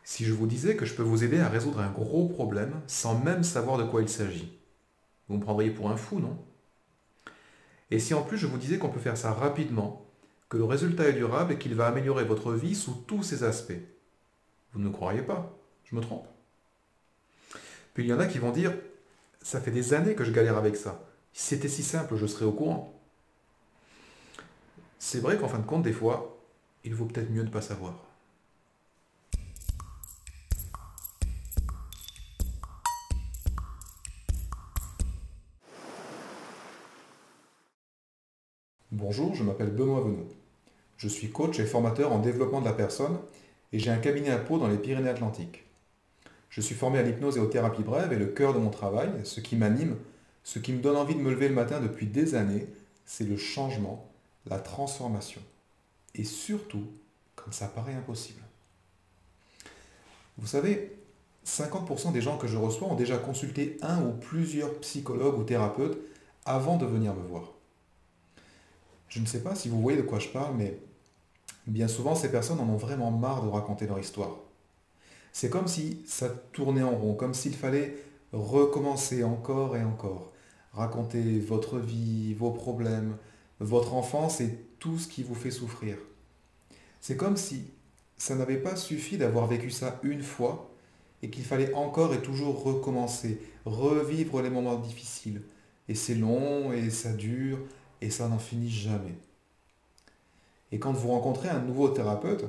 Si je vous disais que je peux vous aider à résoudre un gros problème sans même savoir de quoi il s'agit, vous me prendriez pour un fou, non? Et si en plus je vous disais qu'on peut faire ça rapidement, que le résultat est durable et qu'il va améliorer votre vie sous tous ses aspects, vous ne me croiriez pas? Je me trompe? Puis il y en a qui vont dire, ça fait des années que je galère avec ça. Si c'était si simple, je serais au courant. C'est vrai qu'en fin de compte, des fois, il vaut peut-être mieux ne pas savoir. Bonjour, je m'appelle Benoît Venot. Je suis coach et formateur en développement de la personne et j'ai un cabinet à Pau dans les Pyrénées-Atlantiques. Je suis formé à l'hypnose et aux thérapies brèves et le cœur de mon travail, ce qui m'anime, ce qui me donne envie de me lever le matin depuis des années, c'est le changement, la transformation. Et surtout, quand ça paraît impossible. Vous savez, 50% des gens que je reçois ont déjà consulté un ou plusieurs psychologues ou thérapeutes avant de venir me voir. Je ne sais pas si vous voyez de quoi je parle, mais bien souvent ces personnes en ont vraiment marre de raconter leur histoire. C'est comme si ça tournait en rond, comme s'il fallait recommencer encore et encore. Raconter votre vie, vos problèmes, votre enfance et tout ce qui vous fait souffrir. C'est comme si ça n'avait pas suffi d'avoir vécu ça une fois et qu'il fallait encore et toujours recommencer, revivre les moments difficiles. Et c'est long et ça dure et ça n'en finit jamais. Et quand vous rencontrez un nouveau thérapeute,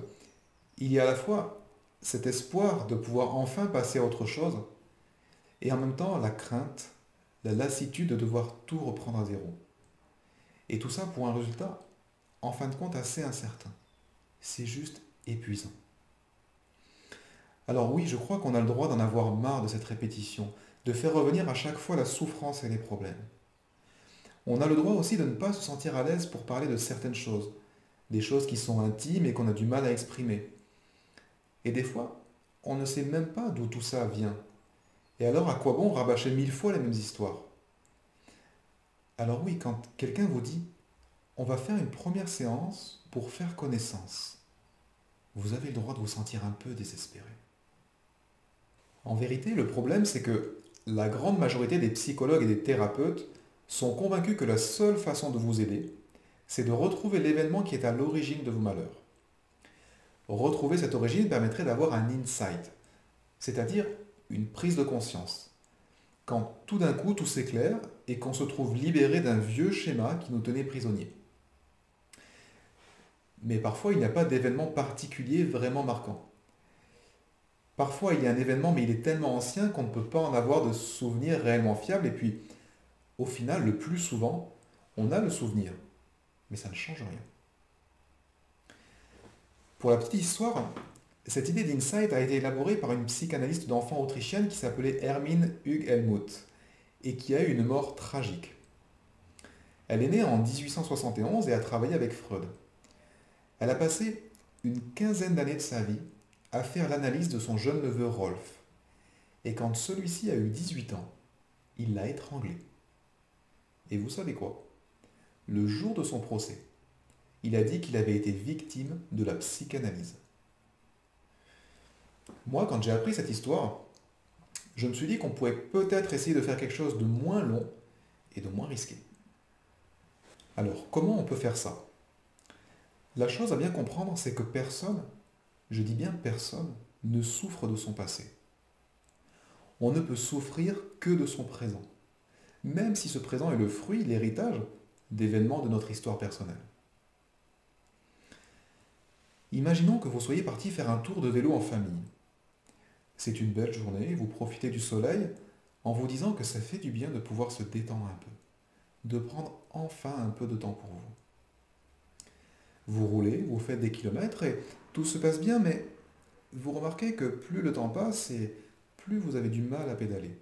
il y a à la fois cet espoir de pouvoir enfin passer à autre chose et en même temps la crainte, la lassitude de devoir tout reprendre à zéro. Et tout ça pour un résultat, en fin de compte, assez incertain. C'est juste épuisant. Alors oui, je crois qu'on a le droit d'en avoir marre de cette répétition, de faire revenir à chaque fois la souffrance et les problèmes. On a le droit aussi de ne pas se sentir à l'aise pour parler de certaines choses, des choses qui sont intimes et qu'on a du mal à exprimer. Et des fois, on ne sait même pas d'où tout ça vient. Et alors, à quoi bon rabâcher 1000 fois les mêmes histoires? Alors oui, quand quelqu'un vous dit, on va faire une première séance pour faire connaissance, vous avez le droit de vous sentir un peu désespéré. En vérité, le problème, c'est que la grande majorité des psychologues et des thérapeutes sont convaincus que la seule façon de vous aider, c'est de retrouver l'événement qui est à l'origine de vos malheurs. Retrouver cette origine permettrait d'avoir un insight, c'est-à-dire une prise de conscience. Quand tout d'un coup tout s'éclaire et qu'on se trouve libéré d'un vieux schéma qui nous tenait prisonniers. Mais parfois, il n'y a pas d'événement particulier vraiment marquant. Parfois, il y a un événement, mais il est tellement ancien qu'on ne peut pas en avoir de souvenir réellement fiable. Et puis, au final, le plus souvent, on a le souvenir, mais ça ne change rien. Pour la petite histoire, cette idée d'insight a été élaborée par une psychanalyste d'enfants autrichienne qui s'appelait Hermine Hug-Helmuth et qui a eu une mort tragique. Elle est née en 1871 et a travaillé avec Freud. Elle a passé une quinzaine d'années de sa vie à faire l'analyse de son jeune neveu Rolf. Et quand celui-ci a eu 18 ans, il l'a étranglé. Et vous savez quoi? Le jour de son procès, il a dit qu'il avait été victime de la psychanalyse. Moi, quand j'ai appris cette histoire, je me suis dit qu'on pouvait peut-être essayer de faire quelque chose de moins long et de moins risqué. Alors, comment on peut faire ça? La chose à bien comprendre, c'est que personne, je dis bien personne, ne souffre de son passé. On ne peut souffrir que de son présent, même si ce présent est le fruit, l'héritage d'événements de notre histoire personnelle. Imaginons que vous soyez parti faire un tour de vélo en famille. C'est une belle journée, vous profitez du soleil en vous disant que ça fait du bien de pouvoir se détendre un peu, de prendre enfin un peu de temps pour vous. Vous roulez, vous faites des kilomètres et tout se passe bien, mais vous remarquez que plus le temps passe et plus vous avez du mal à pédaler.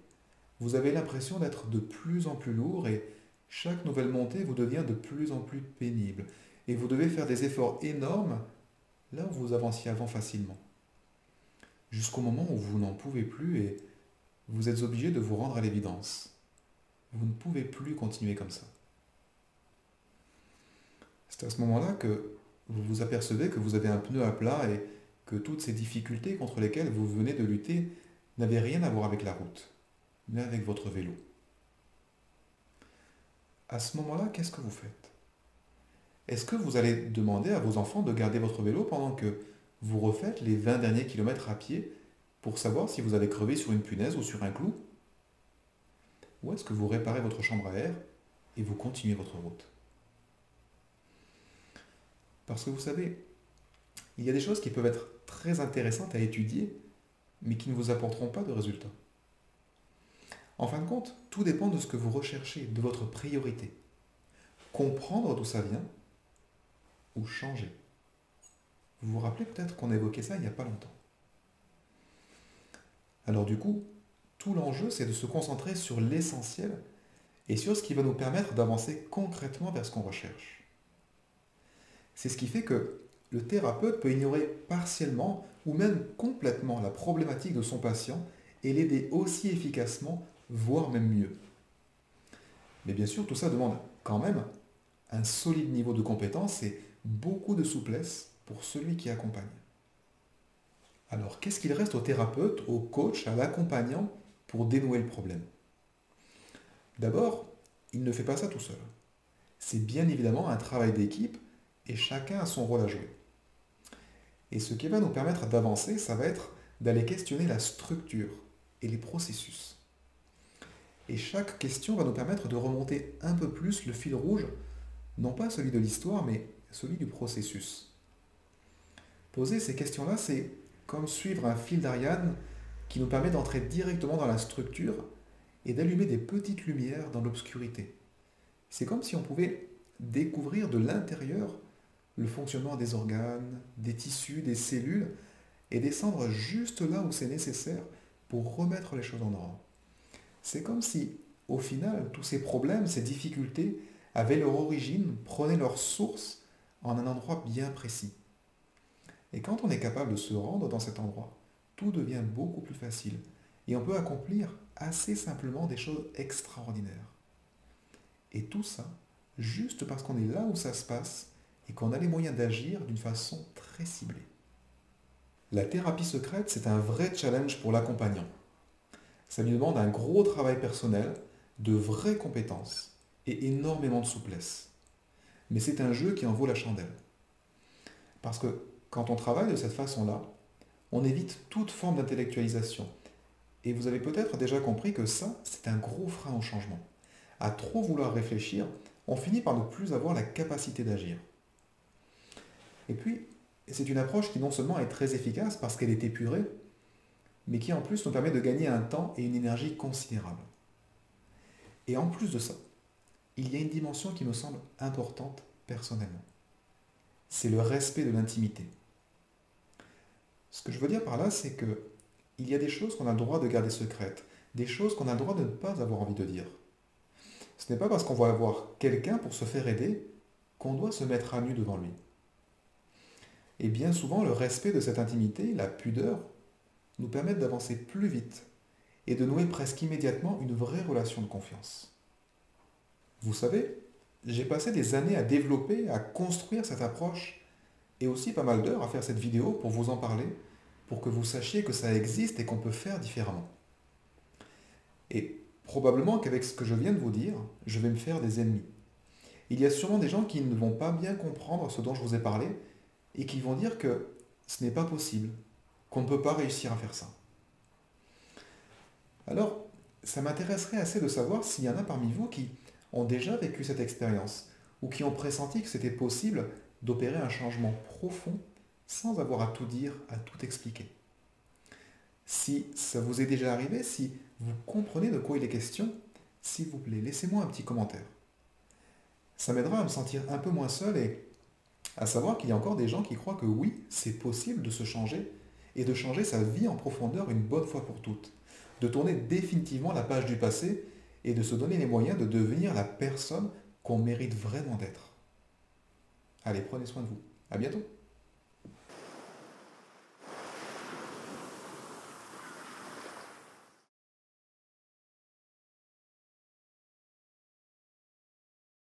Vous avez l'impression d'être de plus en plus lourd et chaque nouvelle montée vous devient de plus en plus pénible. Et vous devez faire des efforts énormes là où vous avanciez avant facilement. Jusqu'au moment où vous n'en pouvez plus et vous êtes obligé de vous rendre à l'évidence. Vous ne pouvez plus continuer comme ça. C'est à ce moment-là que vous vous apercevez que vous avez un pneu à plat et que toutes ces difficultés contre lesquelles vous venez de lutter n'avaient rien à voir avec la route, mais avec votre vélo. À ce moment-là, qu'est-ce que vous faites? Est-ce que vous allez demander à vos enfants de garder votre vélo pendant que vous refaites les 20 derniers kilomètres à pied pour savoir si vous allez crever sur une punaise ou sur un clou? Ou est-ce que vous réparez votre chambre à air et vous continuez votre route? Parce que vous savez, il y a des choses qui peuvent être très intéressantes à étudier, mais qui ne vous apporteront pas de résultats. En fin de compte, tout dépend de ce que vous recherchez, de votre priorité. Comprendre d'où ça vient ou changer. Vous vous rappelez peut-être qu'on a évoqué ça il n'y a pas longtemps. Alors du coup, tout l'enjeu, c'est de se concentrer sur l'essentiel et sur ce qui va nous permettre d'avancer concrètement vers ce qu'on recherche. C'est ce qui fait que le thérapeute peut ignorer partiellement ou même complètement la problématique de son patient et l'aider aussi efficacement, voire même mieux. Mais bien sûr, tout ça demande quand même un solide niveau de compétence et beaucoup de souplesse pour celui qui accompagne. Alors, qu'est-ce qu'il reste au thérapeute, au coach, à l'accompagnant pour dénouer le problème? D'abord, il ne fait pas ça tout seul. C'est bien évidemment un travail d'équipe et chacun a son rôle à jouer. Et ce qui va nous permettre d'avancer, ça va être d'aller questionner la structure et les processus. Et chaque question va nous permettre de remonter un peu plus le fil rouge, non pas celui de l'histoire, mais celui du processus. Poser ces questions-là, c'est comme suivre un fil d'Ariane qui nous permet d'entrer directement dans la structure et d'allumer des petites lumières dans l'obscurité. C'est comme si on pouvait découvrir de l'intérieur le fonctionnement des organes, des tissus, des cellules, et descendre juste là où c'est nécessaire pour remettre les choses en ordre. C'est comme si, au final, tous ces problèmes, ces difficultés, avaient leur origine, prenaient leur source en un endroit bien précis. Et quand on est capable de se rendre dans cet endroit, tout devient beaucoup plus facile, et on peut accomplir assez simplement des choses extraordinaires. Et tout ça, juste parce qu'on est là où ça se passe, et qu'on a les moyens d'agir d'une façon très ciblée. La thérapie secrète, c'est un vrai challenge pour l'accompagnant. Ça lui demande un gros travail personnel, de vraies compétences et énormément de souplesse. Mais c'est un jeu qui en vaut la chandelle. Parce que quand on travaille de cette façon-là, on évite toute forme d'intellectualisation. Et vous avez peut-être déjà compris que ça, c'est un gros frein au changement. À trop vouloir réfléchir, on finit par ne plus avoir la capacité d'agir. Et puis, c'est une approche qui non seulement est très efficace parce qu'elle est épurée, mais qui en plus nous permet de gagner un temps et une énergie considérables. Et en plus de ça, il y a une dimension qui me semble importante personnellement. C'est le respect de l'intimité. Ce que je veux dire par là, c'est que il y a des choses qu'on a le droit de garder secrètes, des choses qu'on a le droit de ne pas avoir envie de dire. Ce n'est pas parce qu'on va avoir quelqu'un pour se faire aider qu'on doit se mettre à nu devant lui. Et bien souvent, le respect de cette intimité, la pudeur, nous permettent d'avancer plus vite et de nouer presque immédiatement une vraie relation de confiance. Vous savez, j'ai passé des années à développer, à construire cette approche et aussi pas mal d'heures à faire cette vidéo pour vous en parler, pour que vous sachiez que ça existe et qu'on peut faire différemment. Et probablement qu'avec ce que je viens de vous dire, je vais me faire des ennemis. Il y a sûrement des gens qui ne vont pas bien comprendre ce dont je vous ai parlé et qui vont dire que ce n'est pas possible, qu'on ne peut pas réussir à faire ça. Alors, ça m'intéresserait assez de savoir s'il y en a parmi vous qui ont déjà vécu cette expérience ou qui ont pressenti que c'était possible d'opérer un changement profond sans avoir à tout dire, à tout expliquer. Si ça vous est déjà arrivé, si vous comprenez de quoi il est question, s'il vous plaît, laissez-moi un petit commentaire. Ça m'aidera à me sentir un peu moins seul et à savoir qu'il y a encore des gens qui croient que oui, c'est possible de se changer et de changer sa vie en profondeur une bonne fois pour toutes, de tourner définitivement la page du passé et de se donner les moyens de devenir la personne qu'on mérite vraiment d'être. Allez, prenez soin de vous. À bientôt.